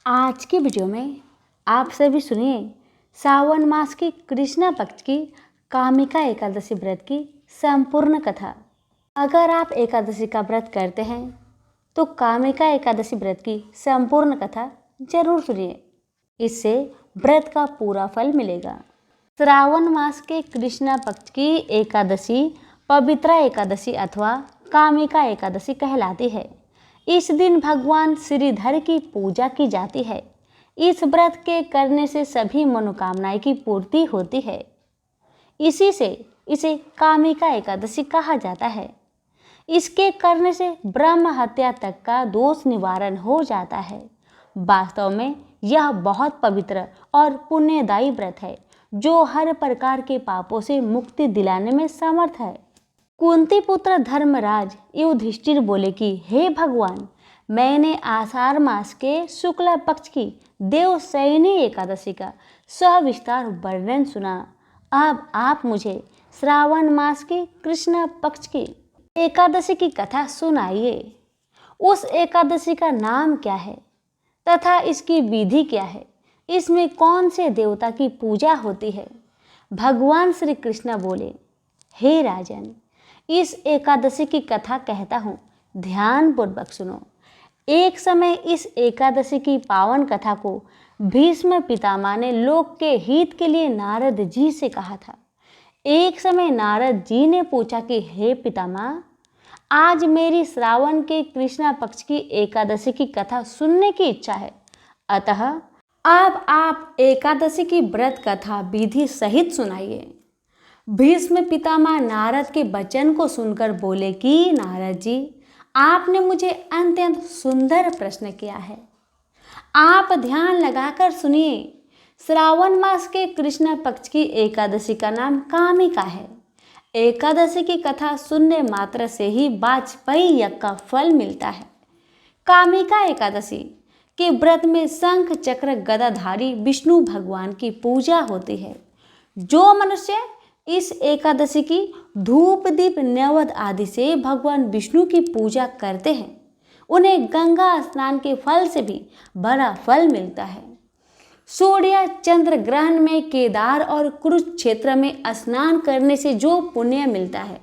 आज की वीडियो में आप सभी सुनिए सावन मास की कृष्णा पक्ष की कामिका एकादशी व्रत की संपूर्ण कथा। अगर आप एकादशी का व्रत करते हैं तो कामिका एकादशी व्रत की संपूर्ण कथा जरूर सुनिए, इससे व्रत का पूरा फल मिलेगा। श्रावण मास के कृष्णा पक्ष की एकादशी पवित्रा एकादशी अथवा कामिका एकादशी कहलाती है। इस दिन भगवान श्रीधर की पूजा की जाती है। इस व्रत के करने से सभी मनोकामनाएं की पूर्ति होती है। इसी से इसे कामिका एकादशी कहा जाता है। इसके करने से ब्रह्म हत्या तक का दोष निवारण हो जाता है। वास्तव में यह बहुत पवित्र और पुण्यदायी व्रत है जो हर प्रकार के पापों से मुक्ति दिलाने में समर्थ है। कुंती पुत्र धर्मराज युधिष्ठिर बोले कि हे भगवान, मैंने आषाढ़ मास के शुक्ला पक्ष की देवशयनी एकादशी का सविस्तार वर्णन सुना। अब आप मुझे श्रावण मास की कृष्ण पक्ष की एकादशी की कथा सुनाइए। उस एकादशी का नाम क्या है तथा इसकी विधि क्या है? इसमें कौन से देवता की पूजा होती है? भगवान श्री कृष्ण बोले, हे राजन, इस एकादशी की कथा कहता हूँ, ध्यान पूर्वक सुनो। एक समय इस एकादशी की पावन कथा को भीष्म पितामह ने लोक के हित के लिए नारद जी से कहा था। एक समय नारद जी ने पूछा कि हे पितामह, आज मेरी श्रावण के कृष्णा पक्ष की एकादशी की कथा सुनने की इच्छा है, अतः अब आप एकादशी की व्रत कथा विधि सहित सुनाइए। भीष्म पितामह नारद के वचन को सुनकर बोले कि नारद जी, आपने मुझे अत्यंत सुंदर प्रश्न किया है। आप ध्यान लगाकर सुनिए। श्रावण मास के कृष्ण पक्ष की एकादशी का नाम कामिका है। एकादशी की कथा सुनने मात्र से ही वाजपेयी यज्ञ का फल मिलता है। कामिका एकादशी के व्रत में शंख चक्र गदाधारी विष्णु भगवान की पूजा होती है। जो मनुष्य इस एकादशी की धूप दीप नैवेद्य आदि से भगवान विष्णु की पूजा करते हैं, उन्हें गंगा स्नान के फल से भी बड़ा फल मिलता है। सूर्य चंद्र ग्रहण में केदार और कुरुक्षेत्र में स्नान करने से जो पुण्य मिलता है,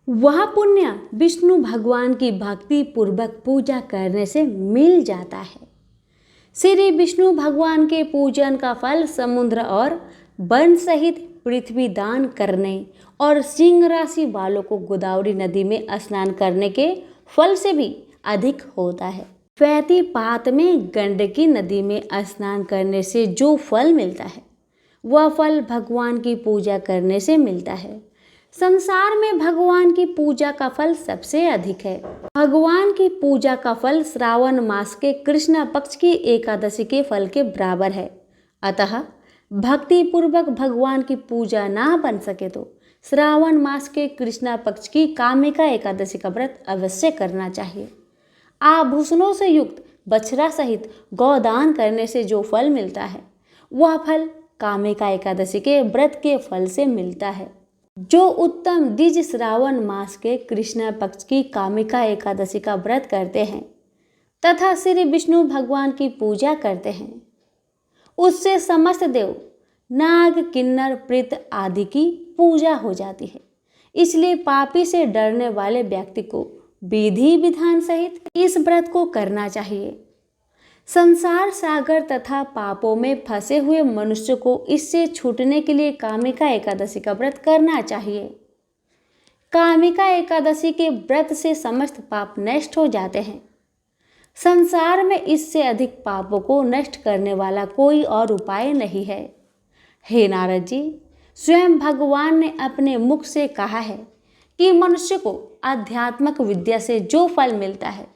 वह पुण्य विष्णु भगवान की भक्ति पूर्वक पूजा करने से मिल जाता है। श्री विष्णु भगवान के पूजन का फल समुद्र और वन सहित पृथ्वी दान करने और सिंह राशि वालों को गोदावरी नदी में स्नान करने के फल से भी अधिक होता है। व्यतिपात में गंडकी नदी में स्नान करने से जो फल मिलता है, वह फल भगवान की पूजा करने से मिलता है। संसार में भगवान की पूजा का फल सबसे अधिक है। भगवान की पूजा का फल श्रावण मास के कृष्ण पक्ष की एकादशी के फल के बराबर है। अतः भक्ति पूर्वक भगवान की पूजा ना बन सके तो श्रावण मास के कृष्णा पक्ष की कामिका एकादशी का व्रत अवश्य करना चाहिए। आभूषणों से युक्त बछड़ा सहित गौदान करने से जो फल मिलता है, वह फल कामिका एकादशी के व्रत के फल से मिलता है। जो उत्तम द्विज श्रावण मास के कृष्णा पक्ष की कामिका एकादशी का व्रत करते हैं तथा श्री विष्णु भगवान की पूजा करते हैं, उससे समस्त देव, नाग, किन्नर, प्रेत आदि की पूजा हो जाती है। इसलिए पापी से डरने वाले व्यक्ति को विधि विधान सहित इस व्रत को करना चाहिए। संसार सागर तथा पापों में फंसे हुए मनुष्य को इससे छूटने के लिए कामिका एकादशी का व्रत करना चाहिए। कामिका एकादशी के व्रत से समस्त पाप नष्ट हो जाते हैं। संसार में इससे अधिक पापों को नष्ट करने वाला कोई और उपाय नहीं है। हे नारद जी, स्वयं भगवान ने अपने मुख से कहा है कि मनुष्य को आध्यात्मिक विद्या से जो फल मिलता है,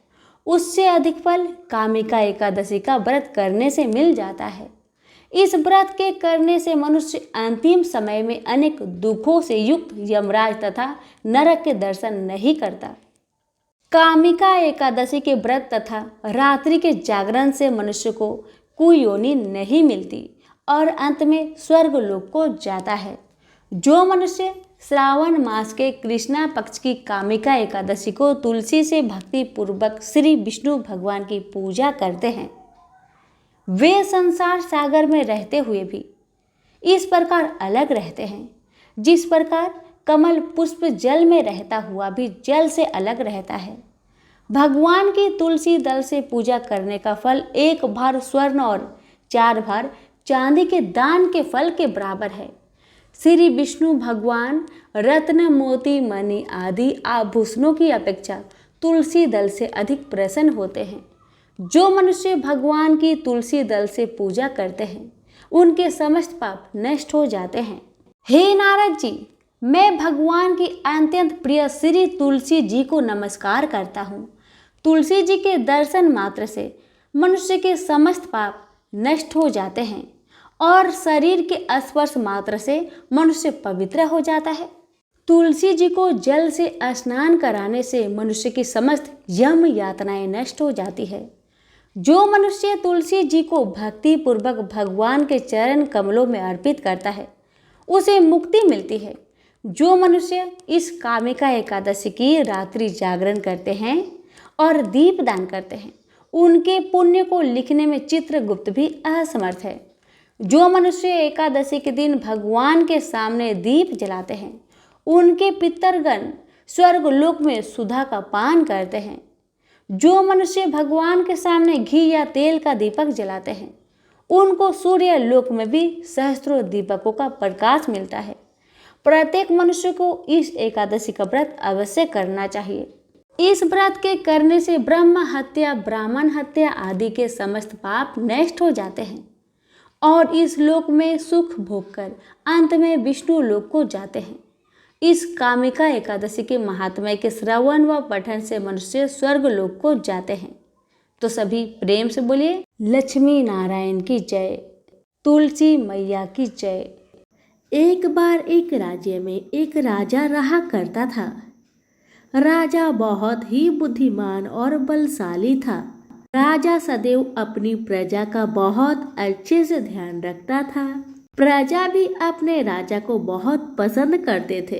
उससे अधिक फल कामिका एकादशी का व्रत करने से मिल जाता है। इस व्रत के करने से मनुष्य अंतिम समय में अनेक दुखों से युक्त यमराज तथा नरक के दर्शन नहीं करता। कामिका एकादशी के व्रत तथा रात्रि के जागरण से मनुष्य को कुयोनि नहीं मिलती और अंत में स्वर्ग लोक को जाता है। जो मनुष्य श्रावण मास के कृष्णा पक्ष की कामिका एकादशी को तुलसी से भक्ति पूर्वक श्री विष्णु भगवान की पूजा करते हैं, वे संसार सागर में रहते हुए भी इस प्रकार अलग रहते हैं, जिस प्रकार कमल पुष्प जल में रहता हुआ भी जल से अलग रहता है। भगवान की तुलसी दल से पूजा करने का फल 1 भार स्वर्ण और 4 भार चांदी के दान के फल के बराबर है। श्री विष्णु भगवान रत्न मोती मणि आदि आभूषणों की अपेक्षा तुलसी दल से अधिक प्रसन्न होते हैं। जो मनुष्य भगवान की तुलसी दल से पूजा करते हैं उनके समस्त पाप नष्ट हो जाते हैं। हे नारद जी, मैं भगवान की अत्यंत प्रिय श्री तुलसी जी को नमस्कार करता हूँ। तुलसी जी के दर्शन मात्र से मनुष्य के समस्त पाप नष्ट हो जाते हैं और शरीर के स्पर्श मात्र से मनुष्य पवित्र हो जाता है। तुलसी जी को जल से स्नान कराने से मनुष्य की समस्त यम यातनाएं नष्ट हो जाती है। जो मनुष्य तुलसी जी को भक्ति पूर्वक भगवान के चरण कमलों में अर्पित करता है उसे मुक्ति मिलती है। जो मनुष्य इस कामिका एकादशी की रात्रि जागरण करते हैं और दीप दान करते हैं उनके पुण्य को लिखने में चित्रगुप्त भी असमर्थ है। जो मनुष्य एकादशी के दिन भगवान के सामने दीप जलाते हैं उनके पितरगण स्वर्गलोक में सुधा का पान करते हैं। जो मनुष्य भगवान के सामने घी या तेल का दीपक जलाते हैं उनको सूर्य लोक में भी सहस्त्रों दीपकों का प्रकाश मिलता है। प्रत्येक मनुष्य को इस एकादशी का व्रत अवश्य करना चाहिए। इस व्रत के करने से ब्रह्म हत्या, ब्राह्मण हत्या आदि के समस्त पाप नष्ट हो जाते हैं और इस लोक में सुख भोग कर अंत में विष्णु लोक को जाते हैं। इस कामिका एकादशी के महात्म्य के श्रवण व पठन से मनुष्य स्वर्ग लोक को जाते हैं। तो सभी प्रेम से बोलिए लक्ष्मी नारायण की जय, तुलसी मैया की जय। एक बार एक राज्य में एक राजा रहा करता था। राजा बहुत ही बुद्धिमान और बलशाली था। राजा सदैव अपनी प्रजा का बहुत अच्छे से ध्यान रखता था। प्रजा भी अपने राजा को बहुत पसंद करते थे।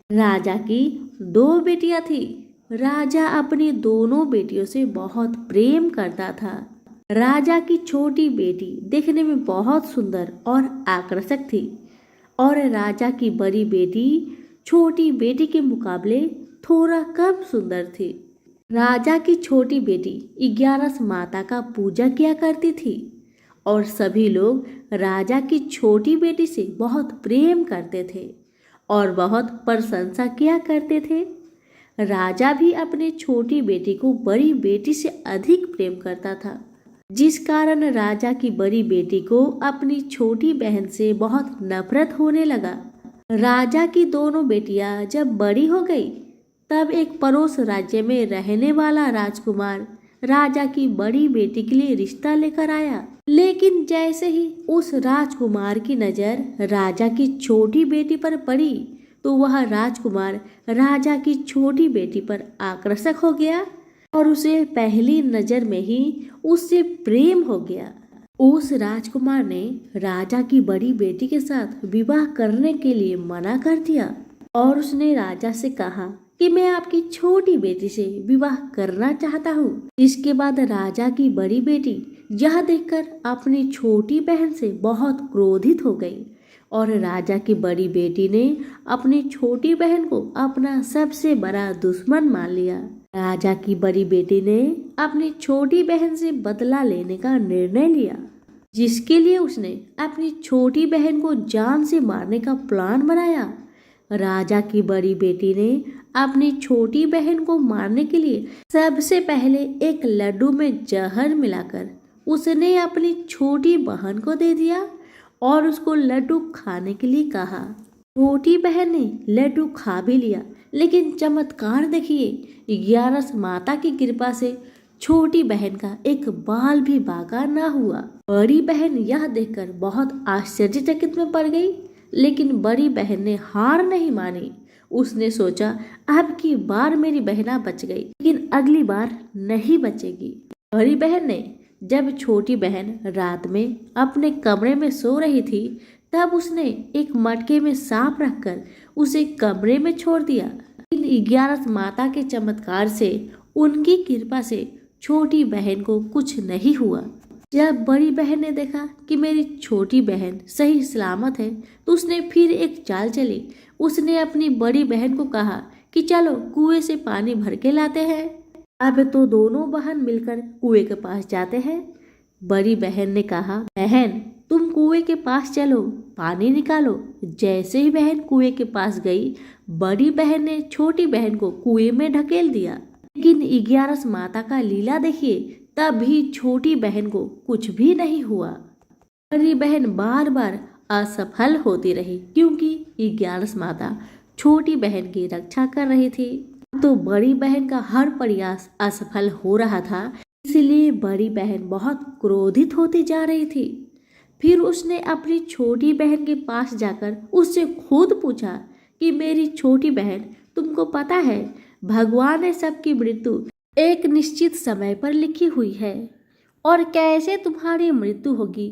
राजा की 2 बेटियां थी। राजा अपनी दोनों बेटियों से बहुत प्रेम करता था। राजा की छोटी बेटी देखने में बहुत सुंदर और आकर्षक थी और राजा की बड़ी बेटी छोटी बेटी के मुकाबले थोड़ा कम सुंदर थी। राजा की छोटी बेटी 11 माता का पूजा किया करती थी और सभी लोग राजा की छोटी बेटी से बहुत प्रेम करते थे और बहुत प्रशंसा किया करते थे। राजा भी अपने छोटी बेटी को बड़ी बेटी से अधिक प्रेम करता था, जिस कारण राजा की बड़ी बेटी को अपनी छोटी बहन से बहुत नफरत होने लगा। राजा की दोनों बेटियां जब बड़ी हो गई तब एक पड़ोस राज्य में रहने वाला राजकुमार राजा की बड़ी बेटी के लिए रिश्ता लेकर आया। लेकिन जैसे ही उस राजकुमार की नजर राजा की छोटी बेटी पर पड़ी तो वह राजकुमार राजा की छोटी बेटी पर आकर्षक हो गया और उसे पहली नजर में ही उससे प्रेम हो गया। उस राजकुमार ने राजा की बड़ी बेटी के साथ विवाह करने के लिए मना कर दिया और उसने राजा से कहा कि मैं आपकी छोटी बेटी से विवाह करना चाहता हूँ। इसके बाद राजा की बड़ी बेटी यह देखकर अपनी छोटी बहन से बहुत क्रोधित हो गई और राजा की बड़ी बेटी ने अपनी छोटी बहन को अपना सबसे बड़ा दुश्मन मान लिया। राजा की बड़ी बेटी ने अपनी छोटी बहन से बदला लेने का निर्णय लिया, जिसके लिए उसने अपनी छोटी बहन को जान से मारने का प्लान बनाया। राजा की बड़ी बेटी ने अपनी छोटी बहन को मारने के लिए सबसे पहले एक लड्डू में जहर मिलाकर उसने अपनी छोटी बहन को दे दिया और उसको लड्डू खाने के लिए कहा। छोटी बहन ने लड्डू खा भी लिया, लेकिन चमत्कार देखिए, 11 माता की कृपा से छोटी बहन का एक बाल भी बाका ना हुआ। बड़ी बहन यह देखकर बहुत आश्चर्यचकित में पड़ गई, लेकिन बड़ी बहन ने हार नहीं मानी। उसने सोचा अब की बार मेरी बहना बच गई, लेकिन अगली बार नहीं बचेगी। बड़ी बहन ने जब छोटी बहन रात में अपने कमरे में सो रही थी तब उसने एक मटके में सांप रखकर उसे कमरे में छोड़ दिया। 11 माता के चमत्कार से, उनकी कृपा से छोटी बहन को कुछ नहीं हुआ। जब बड़ी बहन ने देखा कि मेरी छोटी बहन सही सलामत है तो उसने फिर एक चाल चली। उसने अपनी बड़ी बहन को कहा कि चलो कुएं से पानी भर के लाते हैं। अब तो दोनों बहन मिलकर कुएं के पास जाते हैं। बड़ी बहन ने कहा, बहन तुम कुएं के पास चलो, पानी निकालो। जैसे ही बहन कुएं के पास गई, बड़ी बहन ने छोटी बहन को कुएं में ढकेल दिया। लेकिन 11 माता का लीला देखिए, तब भी छोटी बहन को कुछ भी नहीं हुआ। बड़ी बहन बार बार असफल होती रही क्योंकि 11 माता छोटी बहन की रक्षा कर रही थी। तो बड़ी बहन का हर प्रयास असफल हो रहा था, इसलिए बड़ी बहन बहुत क्रोधित होती जा रही थी। फिर उसने अपनी छोटी बहन के पास जाकर उससे खुद पूछा कि मेरी छोटी बहन, तुमको पता है भगवान ने सबकी मृत्यु एक निश्चित समय पर लिखी हुई है, और कैसे तुम्हारी मृत्यु होगी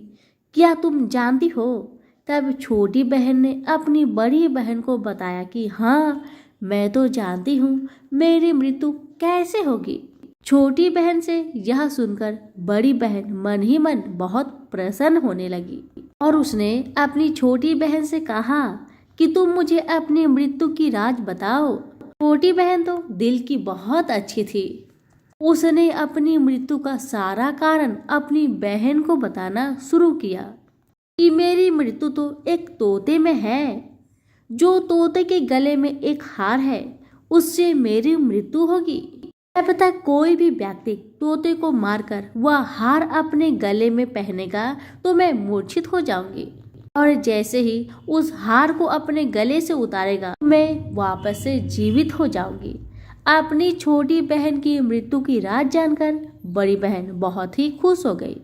क्या तुम जानती हो? तब छोटी बहन ने अपनी बड़ी बहन को बताया कि हाँ, मैं तो जानती हूँ मेरी मृत्यु कैसे होगी। छोटी बहन से यह सुनकर बड़ी बहन मन ही मन बहुत प्रसन्न होने लगी और उसने अपनी छोटी बहन से कहा कि तुम मुझे अपनी मृत्यु की राज बताओ। छोटी बहन तो दिल की बहुत अच्छी थी। उसने अपनी मृत्यु का सारा कारण अपनी बहन को बताना शुरू किया कि मेरी मृत्यु तो एक तोते में है। जो तोते के गले में एक हार है, उससे मेरी मृत्यु होगी। जब तक कोई भी व्यक्ति तोते को मारकर वह हार अपने गले में पहनेगा तो मैं मूर्छित हो जाऊंगी, और जैसे ही उस हार को अपने गले से उतारेगा मैं वापस से जीवित हो जाऊंगी। अपनी छोटी बहन की मृत्यु की राज जानकर बड़ी बहन बहुत ही खुश हो गई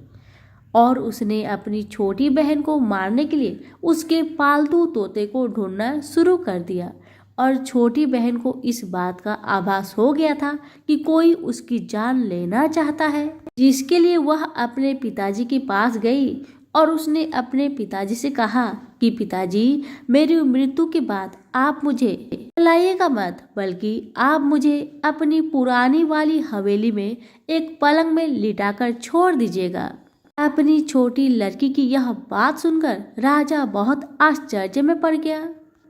और उसने अपनी छोटी बहन को मारने के लिए उसके पालतू तोते को ढूंढना शुरू कर दिया। और छोटी बहन को इस बात का आभास हो गया था कि कोई उसकी जान लेना चाहता है, जिसके लिए वह अपने पिताजी के पास गई और उसने अपने पिताजी से कहा कि पिताजी, मेरी मृत्यु के बाद आप मुझे जलाइएगा मत, बल्कि आप मुझे अपनी पुरानी वाली हवेली में एक पलंग में लिटाकर छोड़ दीजिएगा। अपनी छोटी लड़की की यह बात सुनकर राजा बहुत आश्चर्य में पड़ गया।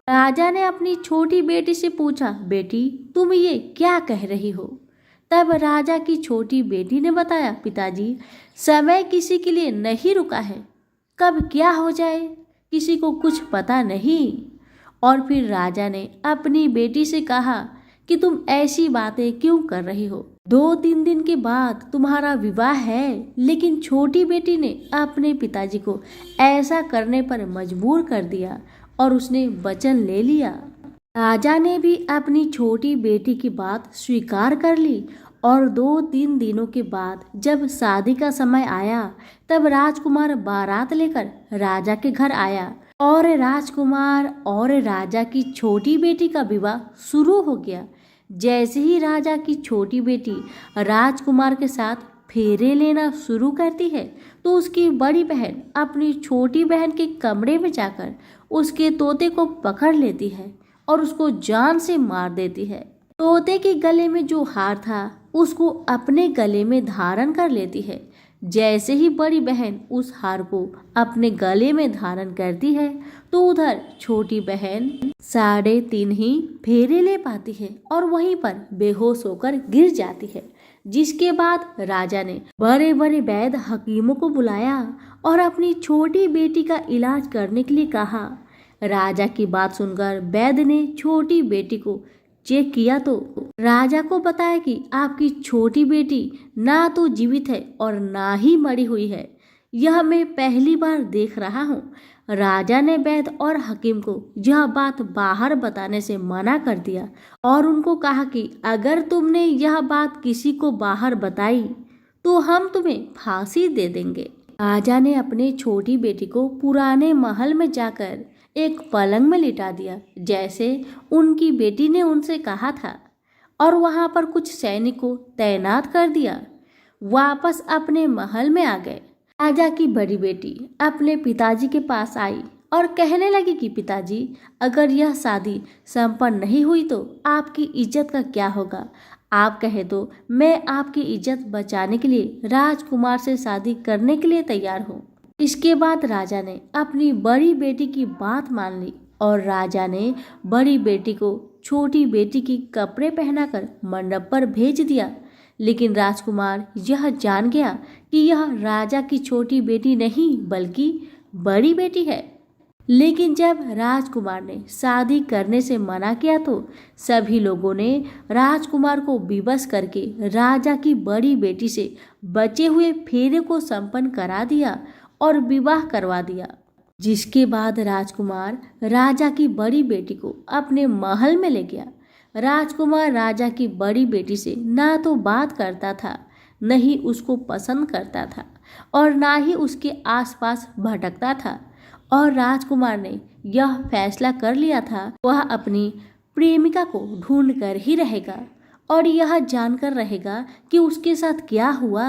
राजा ने अपनी छोटी बेटी से पूछा, बेटी तुम ये क्या कह रही हो? तब राजा की छोटी बेटी ने बताया, पिताजी समय किसी के लिए नहीं रुका है, कब क्या हो जाए किसी को कुछ पता नहीं। और फिर राजा ने अपनी बेटी से कहा कि तुम ऐसी बातें क्यों कर रही हो? 2-3 दिन के बाद तुम्हारा विवाह है। लेकिन छोटी बेटी ने अपने पिताजी को ऐसा करने पर मजबूर कर दिया और उसने वचन ले लिया। राजा ने भी अपनी छोटी बेटी की बात स्वीकार कर ली और 2-3 दिनों के बाद जब शादी का समय आया तब राजकुमार बारात लेकर राजा के घर आया और राजकुमार और राजा की छोटी बेटी का विवाह शुरू हो गया। जैसे ही राजा की छोटी बेटी राजकुमार के साथ फेरे लेना शुरू करती है तो उसकी बड़ी बहन अपनी छोटी बहन के कमरे में जाकर उसके तोते को पकड़ लेती है और उसको जान से मार देती है। तोते के गले में जो हार था उसको अपने गले में धारण कर लेती है। जैसे ही बड़ी बहन उस हार को अपने गले में धारण करती है तो उधर छोटी बहन 3.5 ही फेरे ले पाती है और वहीं पर बेहोश होकर गिर जाती है। जिसके बाद राजा ने बड़े बड़े वैद्य हकीमों को बुलाया और अपनी छोटी बेटी का इलाज करने के लिए कहा। राजा की बात सुनकर वैद्य ने छोटी बेटी को चेक किया तो राजा को बताया कि आपकी छोटी बेटी ना तो जीवित है और ना ही मरी हुई है। यह मैं पहली बार देख रहा हूँ। राजा ने वैद्य और हकीम को यह बात बाहर बताने से मना कर दिया और उनको कहा कि अगर तुमने यह बात किसी को बाहर बताई तो हम तुम्हें फांसी दे देंगे। राजा ने अपनी छोटी बेटी को पुराने महल में जाकर एक पलंग में लिटा दिया जैसे उनकी बेटी ने उनसे कहा था और वहां पर कुछ सैनिक को तैनात कर दिया। वापस अपने महल में आ गए। राजा की बड़ी बेटी अपने पिताजी के पास आई और कहने लगी कि पिताजी, अगर यह शादी संपन्न नहीं हुई तो आपकी इज्जत का क्या होगा? आप कहे तो मैं आपकी इज्जत बचाने के लिए राजकुमार से शादी करने के लिए तैयार हूँ। इसके बाद राजा ने अपनी बड़ी बेटी की बात मान ली और राजा ने बड़ी बेटी को छोटी बेटी की कपड़े पहनाकर मंडप पर भेज दिया। लेकिन राजकुमार यह जान गया कि यह राजा की छोटी बेटी नहीं बल्कि बड़ी बेटी है। लेकिन जब राजकुमार ने शादी करने से मना किया तो सभी लोगों ने राजकुमार को विवश करके राजा की बड़ी बेटी से बचे हुए फेरे को संपन्न करा दिया और विवाह करवा दिया। जिसके बाद राजकुमार राजा की बड़ी बेटी को अपने महल में ले गया। राजकुमार राजा की बड़ी बेटी से ना तो बात करता था, न ही उसको पसंद करता था और ना ही उसके आसपास भटकता था। और राजकुमार ने यह फैसला कर लिया था वह अपनी प्रेमिका को ढूंढ कर ही रहेगा और यह जानकर रहेगा कि उसके साथ क्या हुआ।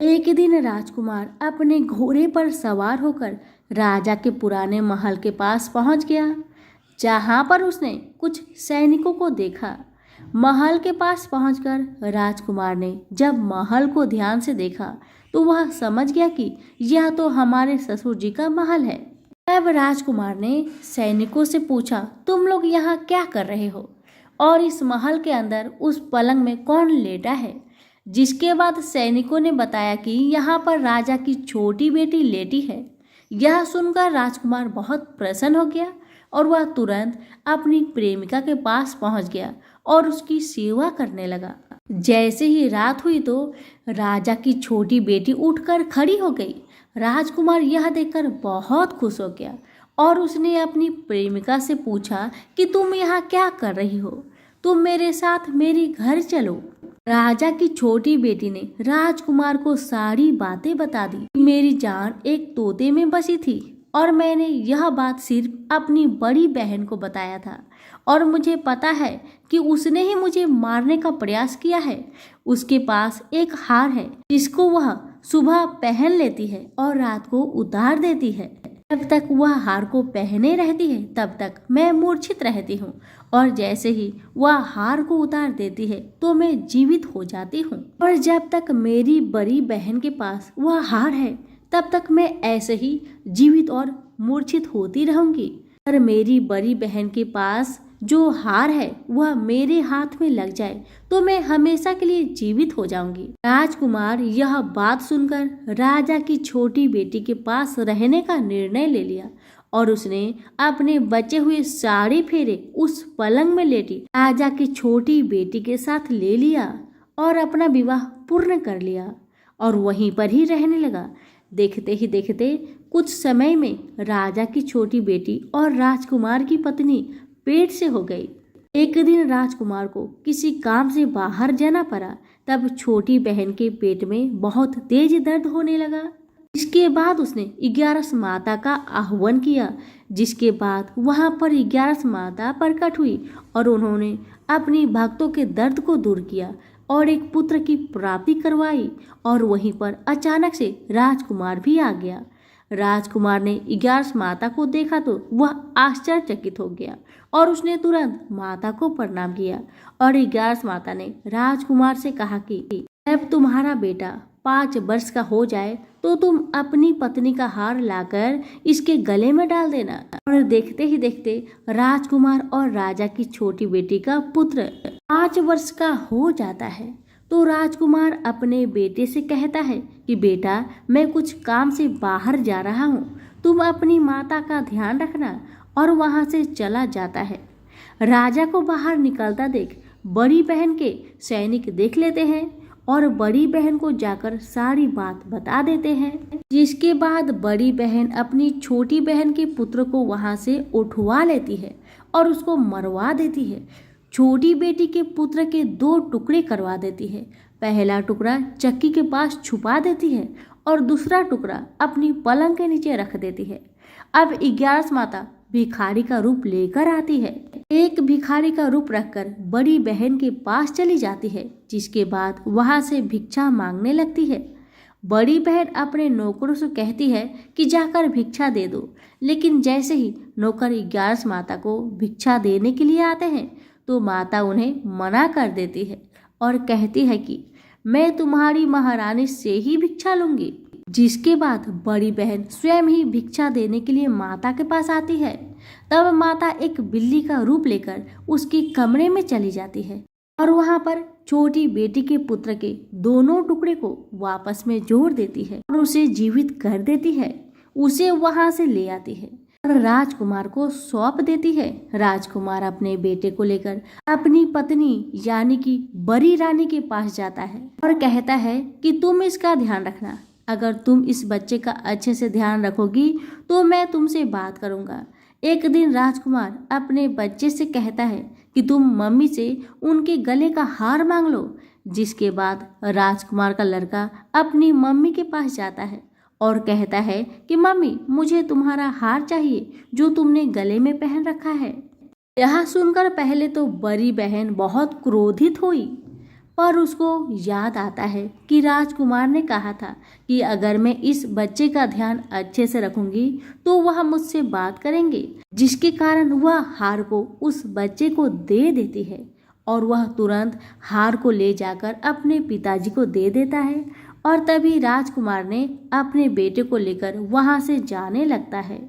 एक दिन राजकुमार अपने घोड़े पर सवार होकर राजा के पुराने महल के पास पहुंच गया, जहां पर उसने कुछ सैनिकों को देखा। महल के पास पहुंचकर राजकुमार ने जब महल को ध्यान से देखा तो वह समझ गया कि यह तो हमारे ससुर जी का महल है। तब राजकुमार ने सैनिकों से पूछा, तुम लोग यहाँ क्या कर रहे हो और इस महल के अंदर उस पलंग में कौन लेटा है। जिसके बाद सैनिकों ने बताया कि यहाँ पर राजा की छोटी बेटी लेटी है। यह सुनकर राजकुमार बहुत प्रसन्न हो गया और वह तुरंत अपनी प्रेमिका के पास पहुंच गया और उसकी सेवा करने लगा। जैसे ही रात हुई तो राजा की छोटी बेटी उठकर खड़ी हो गई। राजकुमार यह देखकर बहुत खुश हो गया और उसने अपनी प्रेमिका से पूछा कि तुम यहाँ क्या कर रही हो, तुम मेरे साथ मेरे घर चलो। राजा की छोटी बेटी ने राजकुमार को सारी बातें बता दी। मेरी जान एक तोते में बसी थी और मैंने यह बात सिर्फ अपनी बड़ी बहन को बताया था और मुझे पता है कि उसने ही मुझे मारने का प्रयास किया है। उसके पास एक हार है जिसको वह सुबह पहन लेती है और रात को उतार देती है। जब तक वह हार को पहने रहती है तब तक मैं मूर्छित रहती हूँ और जैसे ही वह हार को उतार देती है तो मैं जीवित हो जाती हूँ। और जब तक मेरी बड़ी बहन के पास वह हार है तब तक मैं ऐसे ही जीवित और मूर्छित होती रहूंगी। पर मेरी बड़ी बहन के पास जो हार है वह मेरे हाथ में लग जाए तो मैं हमेशा के लिए जीवित हो जाऊंगी। राजकुमार यह बात सुनकर राजा की छोटी बेटी के पास रहने का निर्णय ले लिया और उसने अपने बचे हुए सारे फेरे उस पलंग में लेटी राजा की छोटी बेटी के साथ ले लिया और अपना विवाह पूर्ण कर लिया और वहीं पर ही रहने लगा। देखते ही देखते कुछ समय में राजा की छोटी बेटी और राजकुमार की पत्नी पेट से हो गई। एक दिन राजकुमार को किसी काम से बाहर जाना पड़ा। तब छोटी बहन के पेट में बहुत तेज दर्द होने लगा। इसके बाद उसने 11 माता का आह्वान किया, जिसके बाद वहां पर 11 माता प्रकट हुई और उन्होंने अपनी भक्तों के दर्द को दूर किया और एक पुत्र की प्राप्ति करवाई। और वहीं पर अचानक से राजकुमार भी आ गया। राजकुमार ने 11 माता को देखा तो वह आश्चर्यचकित हो गया और उसने तुरंत माता को प्रणाम किया। और 11 माता ने राजकुमार से कहा कि जब तुम्हारा बेटा 5 वर्ष का हो जाए तो तुम अपनी पत्नी का हार लाकर इसके गले में डाल देना। और देखते ही देखते राजकुमार और राजा की छोटी बेटी का पुत्र 5 वर्ष का हो जाता है। तो राजकुमार अपने बेटे से कहता है कि बेटा, मैं कुछ काम से बाहर जा रहा हूँ, तुम अपनी माता का ध्यान रखना। और वहां से चला जाता है। राजा को बाहर निकलता देख बड़ी बहन के सैनिक देख लेते हैं और बड़ी बहन को जाकर सारी बात बता देते हैं। जिसके बाद बड़ी बहन अपनी छोटी बहन के पुत्र को वहां से उठवा लेती है और उसको मरवा देती है। छोटी बेटी के पुत्र के 2 टुकड़े करवा देती है। पहला टुकड़ा चक्की के पास छुपा देती है और दूसरा टुकड़ा अपनी पलंग के नीचे रख देती है। अब 11 माता भिखारी का रूप लेकर आती है। एक भिखारी का रूप रखकर बड़ी बहन के पास चली जाती है, जिसके बाद वहां से भिक्षा मांगने लगती है। बड़ी बहन अपने नौकरों से कहती है कि जाकर भिक्षा दे दो, लेकिन जैसे ही नौकर 11 माता को भिक्षा देने के लिए आते हैं तो माता उन्हें मना कर देती है और कहती है कि मैं तुम्हारी महारानी से ही भिक्षा लूंगी। जिसके बाद बड़ी बहन स्वयं ही भिक्षा देने के लिए माता के पास आती है। तब माता एक बिल्ली का रूप लेकर उसके कमरे में चली जाती है और वहां पर छोटी बेटी के पुत्र के दोनों टुकड़े को वापस में जोड़ देती है और उसे जीवित कर देती है। उसे वहां से ले आती है और राजकुमार को सौंप देती है। राजकुमार अपने बेटे को लेकर अपनी पत्नी यानी कि बड़ी रानी के पास जाता है और कहता है कि तुम इसका ध्यान रखना। अगर तुम इस बच्चे का अच्छे से ध्यान रखोगी तो मैं तुमसे बात करूंगा। एक दिन राजकुमार अपने बच्चे से कहता है कि तुम मम्मी से उनके गले का हार मांग लो। जिसके बाद राजकुमार का लड़का अपनी मम्मी के पास जाता है और कहता है कि मम्मी मुझे तुम्हारा हार चाहिए जो तुमने गले में पहन रखा है। यह सुनकर पहले तो बड़ी बहन बहुत क्रोधित हुई, पर उसको याद आता है कि राजकुमार ने कहा था कि अगर मैं इस बच्चे का ध्यान अच्छे से रखूंगी तो वह मुझसे बात करेंगे। जिसके कारण वह हार को उस बच्चे को दे देती है और वह तुरंत हार को ले जाकर अपने पिताजी को दे देता है और तभी राजकुमार ने अपने बेटे को लेकर वहां से जाने लगता है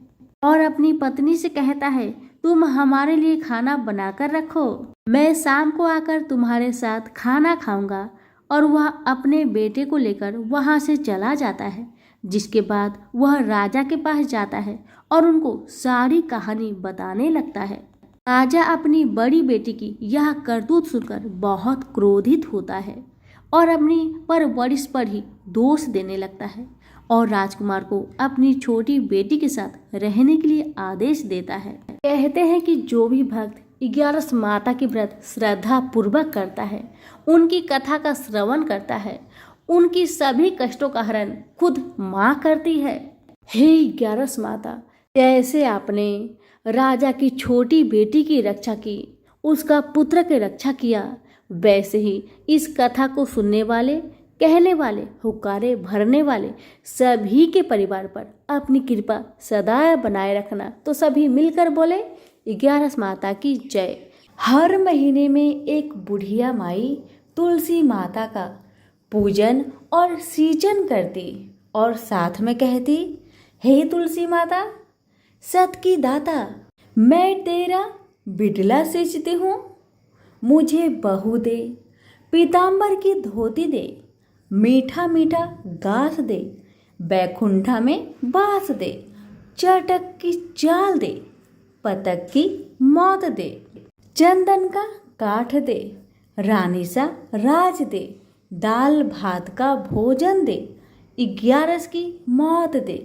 और अपनी पत्नी से कहता है तुम हमारे लिए खाना बनाकर रखो, मैं शाम को आकर तुम्हारे साथ खाना खाऊंगा। और वह अपने बेटे को लेकर वहां से चला जाता है। जिसके बाद वह राजा के पास जाता है और उनको सारी कहानी बताने लगता है। राजा अपनी बड़ी बेटी की यह करतूत सुनकर बहुत क्रोधित होता है और अपनी परवरिश पर ही दोष देने लगता है और राजकुमार को अपनी छोटी बेटी के साथ रहने के लिए आदेश देता है। कहते हैं कि जो भी भक्त 11 माता की व्रत श्रद्धा पूर्वक करता है, उनकी कथा का श्रवण करता है, उनकी सभी कष्टों का हरण खुद माँ करती है। हे 11 माता, जैसे आपने राजा की छोटी बेटी की रक्षा की, उसका पुत्र की रक्षा किया, वैसे ही इस कथा को सुनने वाले, कहने वाले, हुक्कारे भरने वाले सभी के परिवार पर अपनी कृपा सदा बनाए रखना। तो सभी मिलकर बोले 11 माता की जय। हर महीने में एक बुढ़िया माई तुलसी माता का पूजन और सींचन करती और साथ में कहती, हे तुलसी माता, सत की दाता, मैं तेरा बिडला सींचती हूँ, मुझे बहू दे, पीताम्बर की धोती दे, मीठा मीठा घास दे, बैकुंठा में बास दे, चटक की चाल दे, पतक की मौत दे, चंदन का काठ दे, रानी सा राज दे, दाल भात का भोजन दे, 11 की मौत दे,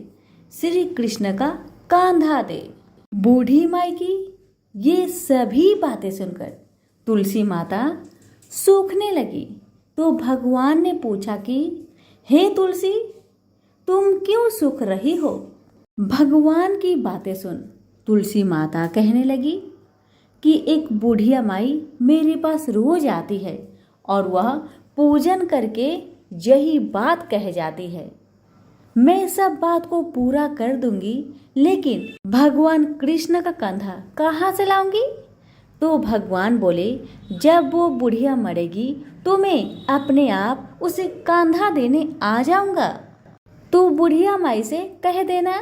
श्री कृष्ण का कांधा दे। बूढ़ी माई की ये सभी बातें सुनकर तुलसी माता सूखने लगी तो भगवान ने पूछा कि हे तुलसी, तुम क्यों सूख रही हो? भगवान की बातें सुन तुलसी माता कहने लगी कि एक बुढ़िया माई मेरे पास रोज आती है और वह पूजन करके यही बात कह जाती है। मैं सब बात को पूरा कर दूंगी, लेकिन भगवान कृष्ण का कंधा कहाँ से लाऊंगी? तो भगवान बोले, जब वो बुढ़िया मरेगी तो मैं अपने आप उसे कंधा देने आ जाऊंगा। तो बुढ़िया माई से कह देना।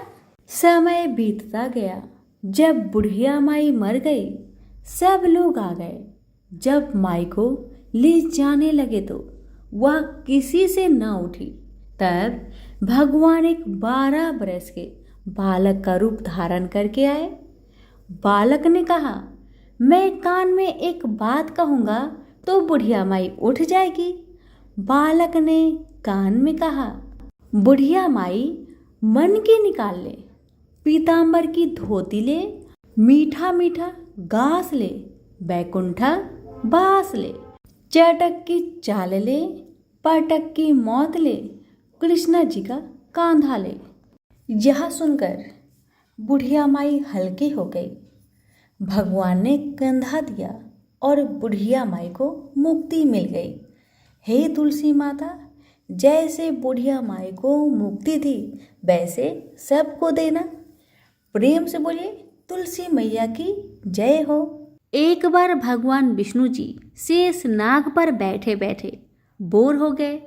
समय बीतता गया। जब बुढ़िया माई मर गई, सब लोग आ गए। जब माई को ले जाने लगे तो वह किसी से न उठी। तब भगवान एक 12 बरस के बालक का रूप धारण करके आए। बालक ने कहा, मैं कान में एक बात कहूँगा तो बुढ़िया माई उठ जाएगी। बालक ने कान में कहा, बुढ़िया माई मन की निकाल ले, पीताम्बर की धोती ले, मीठा मीठा घास ले, बैकुंठा बास ले, चटक की चाल ले, पटक की मौत ले, कृष्ण जी का कांधा ले। यह सुनकर बुढ़िया माई हल्की हो गई। भगवान ने कंधा दिया और बुढ़िया माई को मुक्ति मिल गई। हे तुलसी माता, जैसे बुढ़िया माई को मुक्ति दी वैसे सबको देना। प्रेम से बोलिए तुलसी मैया की जय हो। एक बार भगवान विष्णु जी शेष नाग पर बैठे बैठे बोर हो गए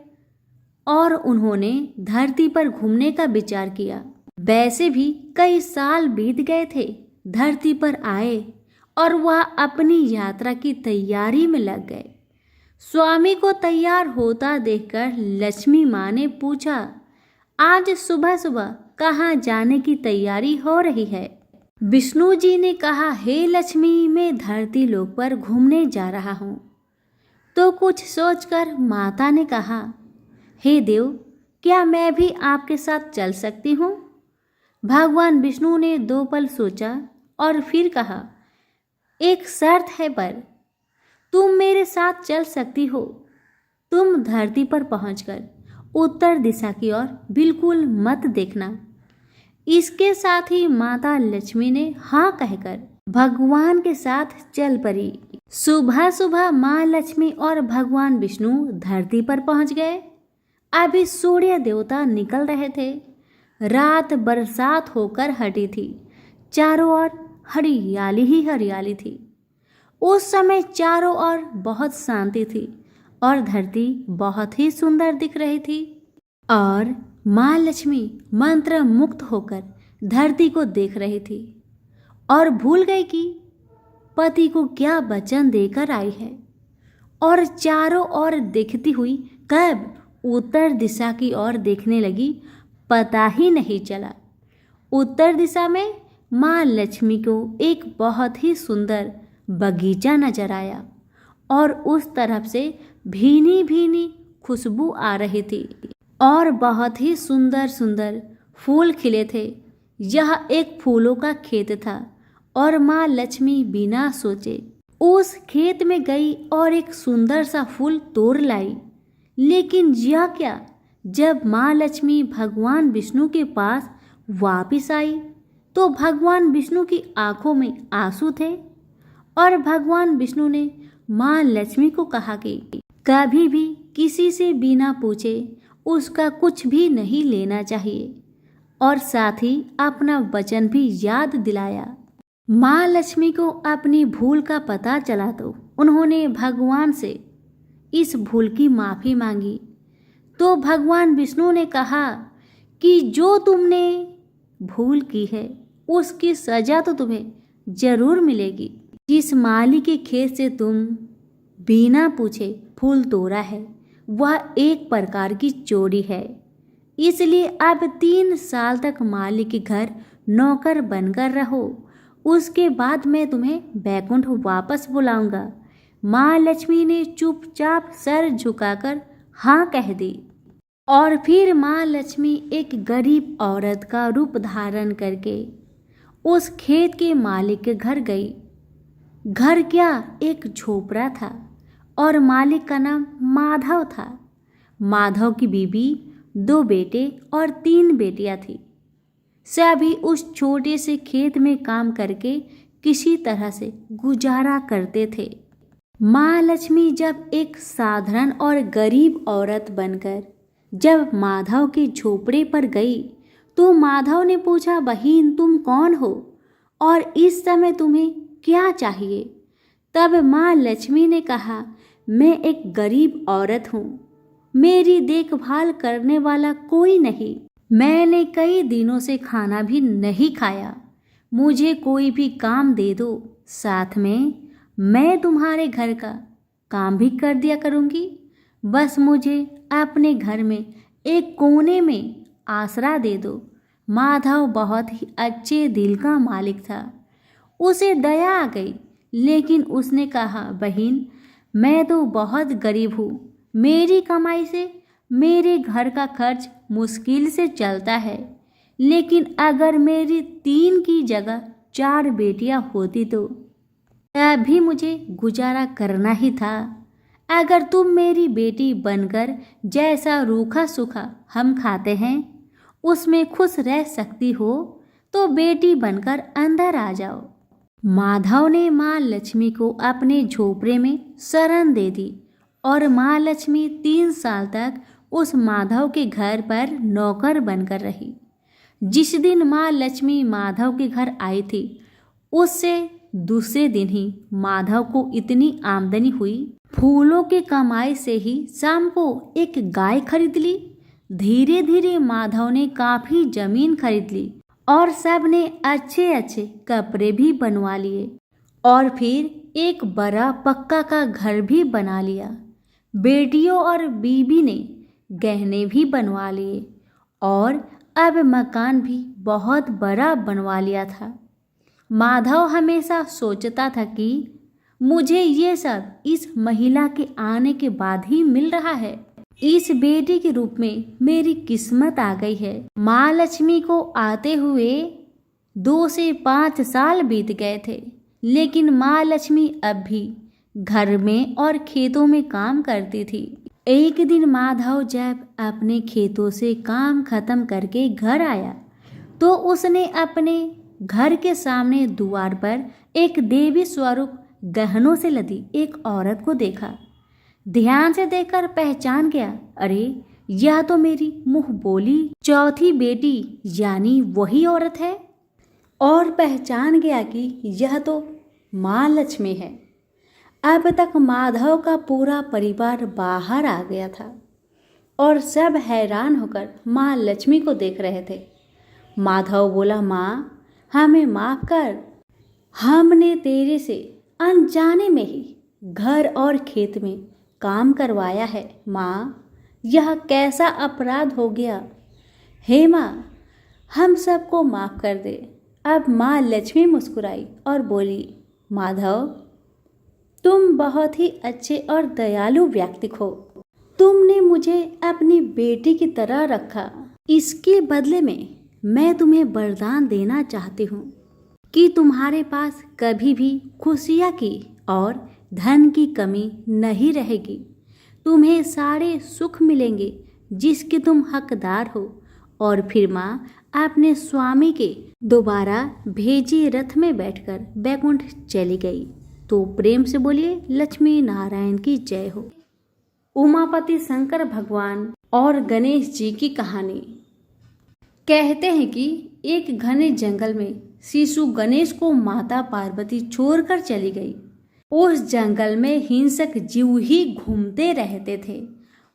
और उन्होंने धरती पर घूमने का विचार किया। वैसे भी कई साल बीत गए थे। धरती पर आए और वह अपनी यात्रा की तैयारी में लग गए। स्वामी को तैयार होता देखकर लक्ष्मी माँ ने पूछा, आज सुबह सुबह कहाँ जाने की तैयारी हो रही है? विष्णु जी ने कहा, हे लक्ष्मी, मैं धरती लोक पर घूमने जा रहा हूँ। तो कुछ सोचकर माता ने कहा, हे देव, क्या मैं भी आपके साथ चल सकती हूँ? भगवान विष्णु ने 2 पल सोचा और फिर कहा, एक शर्त है, पर तुम मेरे साथ चल सकती हो। तुम धरती पर पहुंचकर उत्तर दिशा की ओर बिल्कुल मत देखना। इसके साथ ही माता लक्ष्मी ने हाँ कहकर भगवान के साथ चल पड़ी। सुबह सुबह माँ लक्ष्मी और भगवान विष्णु धरती पर पहुंच गए। अभी सूर्य देवता निकल रहे थे। रात बरसात होकर हटी थी। चारों ओर हरियाली ही हरियाली थी। उस समय चारों ओर बहुत शांति थी और धरती बहुत ही सुंदर दिख रही थी। और माँ लक्ष्मी मंत्र मुक्त होकर धरती को देख रही थी और भूल गई कि पति को क्या वचन देकर आई है, और चारों ओर देखती हुई कब उत्तर दिशा की ओर देखने लगी, पता ही नहीं चला। उत्तर दिशा में माँ लक्ष्मी को एक बहुत ही सुंदर बगीचा नजर आया और उस तरफ से भीनी भीनी खुशबू आ रही थी और बहुत ही सुंदर सुंदर फूल खिले थे। यह एक फूलों का खेत था और माँ लक्ष्मी बिना सोचे उस खेत में गई और एक सुंदर सा फूल तोड़ लाई। लेकिन यह क्या, जब माँ लक्ष्मी भगवान विष्णु के पास वापिस आई तो भगवान विष्णु की आंखों में आंसू थे और भगवान विष्णु ने माँ लक्ष्मी को कहा कि कभी भी किसी से बिना पूछे उसका कुछ भी नहीं लेना चाहिए, और साथ ही अपना वचन भी याद दिलाया। माँ लक्ष्मी को अपनी भूल का पता चला तो उन्होंने भगवान से इस भूल की माफ़ी मांगी। तो भगवान विष्णु ने कहा कि जो तुमने भूल की है उसकी सजा तो तुम्हें जरूर मिलेगी। जिस माली के खेत से तुम बिना पूछे फूल तोड़ा है वह एक प्रकार की चोरी है, इसलिए अब 3 साल तक माली के घर नौकर बनकर रहो। उसके बाद मैं तुम्हें बैकुंठ वापस बुलाऊंगा। माँ लक्ष्मी ने चुपचाप सर झुकाकर हाँ कह दी और फिर माँ लक्ष्मी एक गरीब औरत का रूप धारण करके उस खेत के मालिक के घर गई। घर क्या, एक झोपड़ा था और मालिक का नाम माधव था। माधव की बीवी, 2 बेटे और 3 बेटियां थी। सभी उस छोटे से खेत में काम करके किसी तरह से गुजारा करते थे। माँ लक्ष्मी जब एक साधारण और गरीब औरत बनकर जब माधव के झोपड़े पर गई तो माधव ने पूछा, बहन तुम कौन हो और इस समय तुम्हें क्या चाहिए? तब माँ लक्ष्मी ने कहा, मैं एक गरीब औरत हूँ, मेरी देखभाल करने वाला कोई नहीं, मैंने कई दिनों से खाना भी नहीं खाया, मुझे कोई भी काम दे दो, साथ में मैं तुम्हारे घर का काम भी कर दिया करूँगी। बस मुझे अपने घर में एक कोने में आसरा दे दो। माधव बहुत ही अच्छे दिल का मालिक था। उसे दया आ गई, लेकिन उसने कहा, बहन मैं तो बहुत गरीब हूँ, मेरी कमाई से मेरे घर का खर्च मुश्किल से चलता है, लेकिन अगर मेरी 3 की जगह 4 बेटियां होती तो तभी मुझे गुजारा करना ही था। अगर तुम मेरी बेटी बनकर जैसा रूखा सूखा हम खाते हैं उसमें खुश रह सकती हो तो बेटी बनकर अंदर आ जाओ। माधव ने माँ लक्ष्मी को अपने झोपड़े में शरण दे दी और माँ लक्ष्मी 3 साल तक उस माधव के घर पर नौकर बनकर रही। जिस दिन माँ लक्ष्मी माधव के घर आई थी उससे दूसरे दिन ही माधव को इतनी आमदनी हुई, फूलों की कमाई से ही शाम को एक गाय खरीद ली। धीरे धीरे माधव ने काफी जमीन खरीद ली और सब ने अच्छे अच्छे कपड़े भी बनवा लिए और फिर एक बड़ा पक्का का घर भी बना लिया। बेटियों और बीबी ने गहने भी बनवा लिए और अब मकान भी बहुत बड़ा बनवा लिया था। माधव हमेशा सोचता था कि मुझे ये सब इस महिला के आने के बाद ही मिल रहा है। इस बेटी के रूप में मेरी किस्मत आ गई है। माँ लक्ष्मी को आते हुए 2 से 5 साल बीत गए थे, लेकिन माँ लक्ष्मी अब भी घर में और खेतों में काम करती थी। एक दिन माधव जब अपने खेतों से काम खत्म करके घर आया तो उसने अपने घर के सामने द्वार पर एक देवी स्वरूप गहनों से लदी एक औरत को देखा। ध्यान से देखकर पहचान गया, अरे यह तो मेरी मुंह बोली चौथी बेटी यानी वही औरत है। और पहचान गया कि यह तो माँ लक्ष्मी है। अब तक माधव का पूरा परिवार बाहर आ गया था और सब हैरान होकर माँ लक्ष्मी को देख रहे थे। माधव बोला, माँ हमें माफ कर, हमने तेरे से अनजाने में ही घर और खेत में काम करवाया है। माँ यह कैसा अपराध हो गया। हे माँ हम सबको माफ कर दे। अब माँ लक्ष्मी मुस्कुराई और बोली, माधव तुम बहुत ही अच्छे और दयालु व्यक्ति हो। तुमने मुझे अपनी बेटी की तरह रखा। इसके बदले में मैं तुम्हें वरदान देना चाहती हूँ कि तुम्हारे पास कभी भी खुशियाँ की और धन की कमी नहीं रहेगी। तुम्हें सारे सुख मिलेंगे जिसके तुम हकदार हो। और फिर माँ अपने स्वामी के दोबारा भेजे रथ में बैठकर बैकुंठ चली गई। तो प्रेम से बोलिए लक्ष्मी नारायण की जय हो। उमापति शंकर भगवान और गणेश जी की कहानी। कहते हैं कि एक घने जंगल में शिशु गणेश को माता पार्वती छोड़कर चली गई। उस जंगल में हिंसक जीव ही घूमते रहते थे।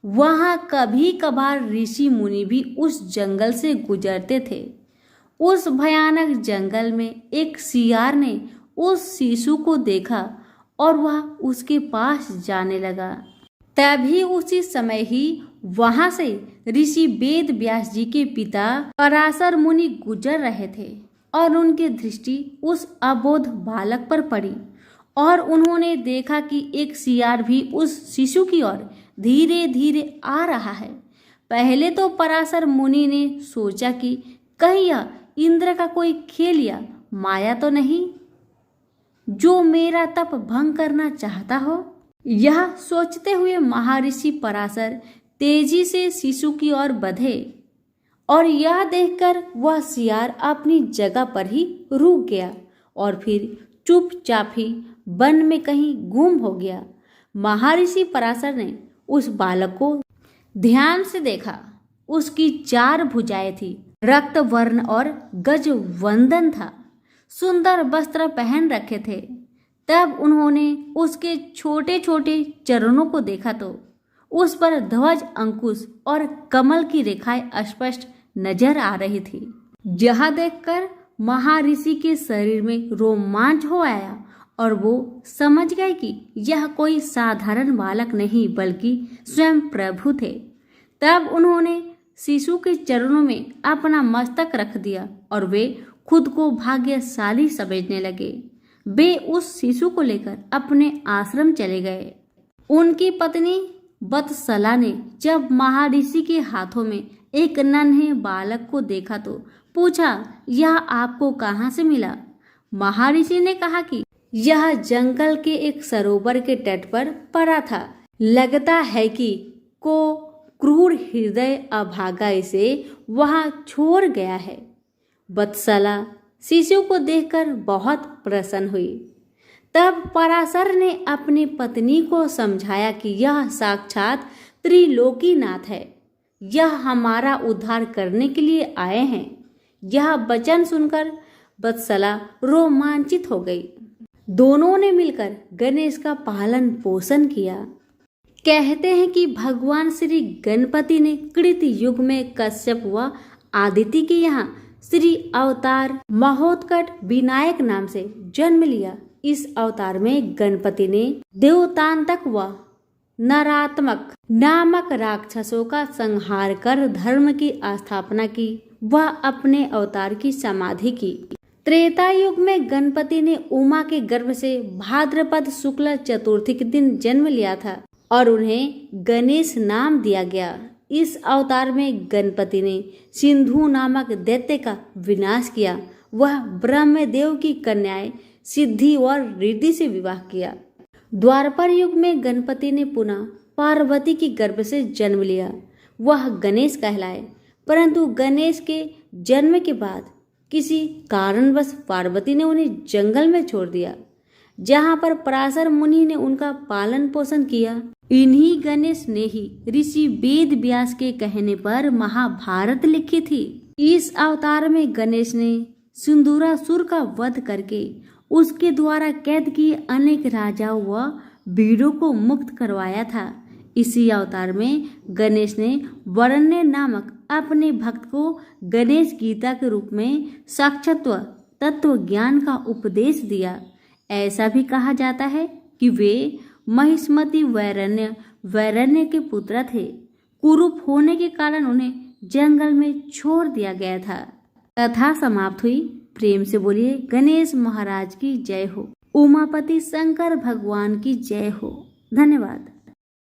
वहां कभी कभार ऋषि मुनि भी उस जंगल से गुजरते थे। उस भयानक जंगल में एक सियार ने उस शिशु को देखा और वह उसके पास जाने लगा। तभी उसी समय ही वहां से ऋषि वेद व्यास जी के पिता पराशर मुनि गुजर रहे थे और उनकी दृष्टि उस अबोध बालक पर पड़ी और उन्होंने देखा कि एक सियार भी उस शिशु की ओर धीरे धीरे आ रहा है। पहले तो पराशर मुनि ने सोचा कि कहीं यह इंद्र का कोई खेल या माया तो नहीं जो मेरा तप भंग करना चाहता हो। यह सोचते हुए महर्षि पराशर तेजी से शिशु की ओर बढ़े और यह देखकर वह सियार अपनी जगह पर ही रुक गया और फिर चुपचाप ही वन में कहीं गुम हो गया। महर्षि पराशर ने उस बालक को ध्यान से देखा। उसकी 4 भुजाएं थी, रक्त वर्ण और गज वंदन था, सुंदर वस्त्र पहन रखे थे। तब उन्होंने उसके छोटे छोटे चरणों को देखा तो उस पर ध्वज अंकुश और कमल की रेखाएं स्पष्ट नजर आ रही थी। यह देखकर महर्षि के शरीर में रोमांच हो आया और वो समझ गए कि यह कोई साधारण बालक नहीं बल्कि स्वयं प्रभु थे। तब उन्होंने शिशु के चरणों में अपना मस्तक रख दिया और वे खुद को भाग्यशाली समझने लगे। वे उस शिशु को लेकर अपने आश्रम चले गए। उनकी पत्नी वत्सला ने जब महर्षि के हाथों में एक नन्हे बालक को देखा तो पूछा, यह आपको कहाँ से मिला? महर्षि ने कहा कि यह जंगल के एक सरोवर के तट पर पड़ा था। लगता है कि को क्रूर हृदय अभागा इसे वहां छोड़ गया है। वत्सला शिशु को देखकर बहुत प्रसन्न हुई। तब पराशर ने अपनी पत्नी को समझाया कि यह साक्षात त्रिलोकीनाथ है, यह हमारा उद्धार करने के लिए आए हैं। यह वचन सुनकर वत्सला रोमांचित हो गई। दोनों ने मिलकर गणेश का पालन पोषण किया। कहते हैं कि भगवान श्री गणपति ने कृत युग में कश्यप व आदिति के यहाँ श्री अवतार महोत्कट विनायक नाम से जन्म लिया। इस अवतार में गणपति ने देवतांतक व नरात्मक नामक राक्षसों का संहार कर धर्म की स्थापना की व अपने अवतार की समाधि की। त्रेता युग में गणपति ने उमा के गर्भ से भाद्रपद शुक्ल चतुर्थी के दिन जन्म लिया था और उन्हें गणेश नाम दिया गया। इस अवतार में गणपति ने सिंधु नामक दैत्य का विनाश किया। वह ब्रह्मदेव की कन्याएं सिद्धि और रिद्धि से विवाह किया। द्वापर युग में गणपति ने पुनः पार्वती की गर्भ से जन्म लिया। वह गणेश कहलाए, परंतु गणेश के जन्म के बाद किसी कारणवश पार्वती ने उन्हें जंगल में छोड़ दिया, जहां पर पराशर मुनि ने उनका पालन पोषण किया। इन्हीं गणेश ने ही ऋषि वेद व्यास के कहने पर महाभारत लिखी थी। इस अवतार में गणेश ने सिंदूरासुर का वध करके उसके द्वारा कैद किए अनेक राजाओं व वीरों को मुक्त करवाया था। इसी अवतार में गणेश ने वरण्य नामक अपने भक्त को गणेश गीता के रूप में साक्षात्व तत्व ज्ञान का उपदेश दिया। ऐसा भी कहा जाता है कि वे महिष्मति वैरण्य के पुत्र थे। कुरूप होने के कारण उन्हें जंगल में छोड़ दिया गया था। कथा समाप्त हुई। प्रेम से बोलिए गणेश महाराज की जय हो। उमापति शंकर भगवान की जय हो। धन्यवाद।